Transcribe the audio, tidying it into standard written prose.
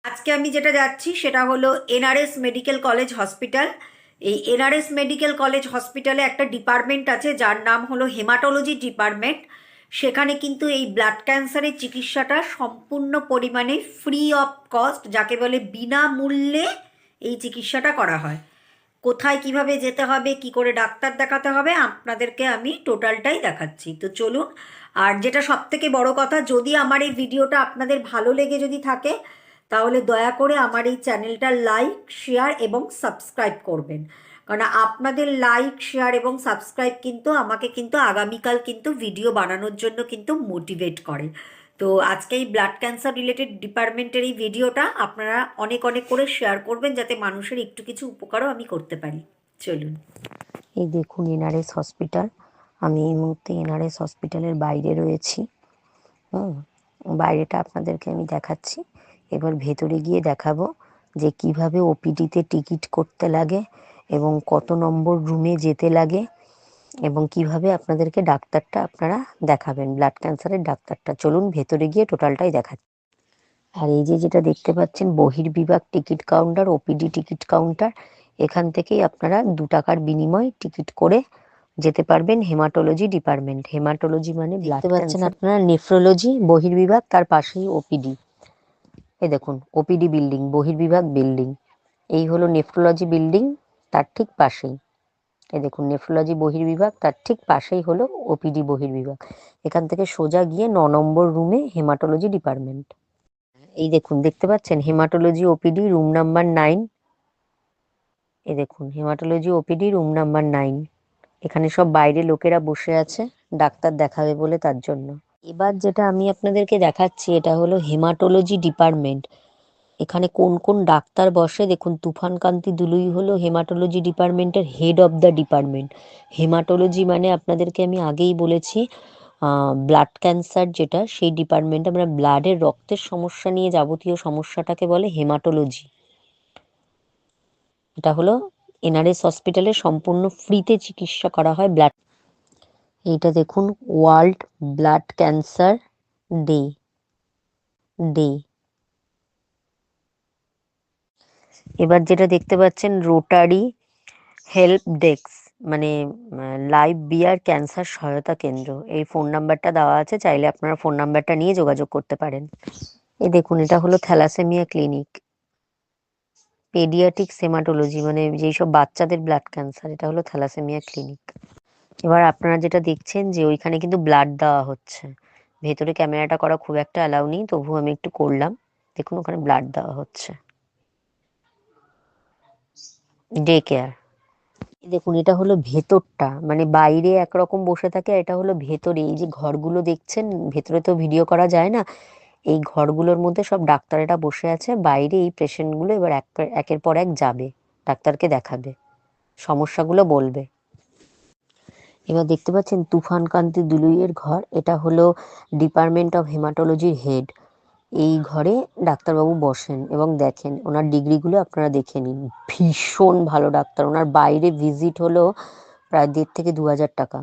আজকে আমি যেটা যাচ্ছি সেটা হলো এনআরএস মেডিকেল কলেজ হসপিটাল। এই এনআরএস মেডিকেল কলেজ হসপিটালে একটা ডিপার্টমেন্ট আছে যার নাম হলো হেমাটোলজি ডিপার্টমেন্ট। সেখানে কিন্তু এই ব্লাড ক্যান্সারের চিকিৎসাটা সম্পূর্ণ পরিমাণে ফ্রি অফ কস্ট, যাকে বলে বিনামূল্যে এই চিকিৎসাটা করা হয়। কোথায় কিভাবে যেতে হবে, কি করে ডাক্তার দেখাতে হবে, আপনাদেরকে আমি টোটালটাই দেখাচ্ছি। তো চলুন। আর যেটা সব থেকে বড় কথা, যদি আমার এই ভিডিওটা আপনাদের ভালো লেগে যদি থাকে, তাহলে দয়া করে আমার এই চ্যানেলটা লাইক, শেয়ার এবং সাবস্ক্রাইব করবেন। কারণ আপনাদের লাইক, শেয়ার এবং সাবস্ক্রাইব কিন্তু আমাকে কিন্তু আগামীকাল কিন্তু ভিডিও বানানোর জন্য কিন্তু মোটিভেট করে। তো আজকে এই ব্লাড ক্যান্সার রিলেটেড ডিপার্টমেন্টের এই ভিডিওটা আপনারা অনেক অনেক করে শেয়ার করবেন, যাতে মানুষের একটু কিছু উপকারও আমি করতে পারি। চলুন। এই দেখুন এনআরএস হসপিটাল। আমি এই মুহূর্তে এনআরএস হসপিটালের বাইরে রয়েছি। বাইরেটা আপনাদেরকে আমি দেখাচ্ছি। এবার ভেতরে গিয়ে দেখাবো যে কিভাবে ওপিডিতে টিকিট করতে লাগে এবং কত নম্বর রুমে যেতে লাগে এবং কিভাবে আপনাদেরকে ডাক্তারটা আপনারা দেখাবেন, ব্লাড ক্যান্সারের ডাক্তারটা। চলুন ভেতরে গিয়ে টোটালটাই দেখাচ্ছি। আর এই যে যেটা দেখতে পাচ্ছেন বহির্বিভাগ ticket counter, OPD ticket counter. এখান থেকেই আপনারা 2 টাকার বিনিময়ে টিকিট করে যেতে পারবেন হেমাটোলজি ডিপার্টমেন্ট। হেমাটোলজি মানে দেখতে পাচ্ছেন আপনারা নেফ্রোলজি বহির্বিভাগ, তার পাশেই ওপিডি। এই দেখুন ওপিডি বিল্ডিং, বহির্বিভাগ বিল্ডিং। এই হলো নেফ্রোলজি বিল্ডিং, তার ঠিক পাশেই। এই দেখুন নেফ্রোলজি বহির্বিভাগ, তার ঠিক পাশেই হলো ওপিডি বহির্বিভাগ। এখান থেকে সোজা গিয়ে 9 নম্বর রুমে হেমাটোলজি ডিপার্টমেন্ট। এই দেখুন দেখতে পাচ্ছেন হেমাটোলজি ওপিডি রুম নাম্বার 9। এই দেখুন হেমাটোলজি ওপিডি রুম নাম্বার 9। এখানে সব বাইরে লোকেরা বসে আছে ডাক্তার দেখাবে বলে, তার জন্য। এবার যেটা আমি আপনাদেরকে দেখাচ্ছি এটা হলো হেমাটোলজি ডিপার্টমেন্ট। এখানে কোন কোন ডাক্তার বসে দেখুন। তুফান কান্তি দুলুই হলো হেমাটোলজি ডিপার্টমেন্টের head of the department. Haematology মানে আপনাদেরকে আমি আগেই বলেছি, ব্লাড ক্যান্সার যেটা, সেই ডিপার্টমেন্টে আমরা ব্লাডের রক্তের সমস্যা নিয়ে যাবতীয় সমস্যাটাকে বলে হেমাটোলজি। এটা হলো এনআরএস হসপিটালে সম্পূর্ণ ফ্রিতে চিকিৎসা করা হয় ব্লাড। এইটা দেখুন world blood cancer day day এবার যেটা দেখতে পাচ্ছেন রোটারি হেল্প ডেস্ক, মানে লাইভ বিয়ার ক্যান্সার সহায়তা কেন্দ্র। এই ফোন নাম্বারটা দেওয়া আছে, চাইলে আপনারা ফোন নাম্বারটা নিয়ে যোগাযোগ করতে পারেন। এই দেখুন এটা হলো থ্যালাসেমিয়া ক্লিনিক। পেডিয়াট্রিক হেমাটোলজি মানে যেই সব বাচ্চাদের ব্লাড ক্যান্সার, এটা হলো থ্যালাসেমিয়া ক্লিনিক। এবার আপনারা যেটা দেখছেন যে ওইখানে কিন্তু ব্লাড দেওয়া হচ্ছে। ভেতরে ক্যামেরাটা করা খুব একটা অ্যালাউ নেই, তবু আমি একটু করলাম। দেখুন ওখানে ব্লাড দেওয়া হচ্ছে। Day care. দেখুন এটা হলো ভেতরটা, মানে বাইরে একরকম বসে থাকে, এটা হলো ভেতরে। এই যে ঘরগুলো দেখছেন, ভেতরে তো ভিডিও করা যায় না। এই ঘরগুলোর মধ্যে সব ডাক্তারেরা বসে আছে। বাইরে এই পেশেন্টগুলো এবার একের পর এক যাবে, ডাক্তারকে দেখাবে, সমস্যাগুলো বলবে। এবার দেখতে পাচ্ছেন তুফান কান্তি দুলুইয়ের ঘর। এটা হলো ডিপার্টমেন্ট অফ হেমাটোলজির হেড। এই ঘরে ডাক্তারবাবু বসেন এবং দেখেন। ওনার ডিগ্রিগুলো আপনারা দেখে নিন। ভীষণ ভালো ডাক্তার। ওনার বাইরে ভিজিট হলো প্রায় 1,500 থেকে 2,000 টাকা।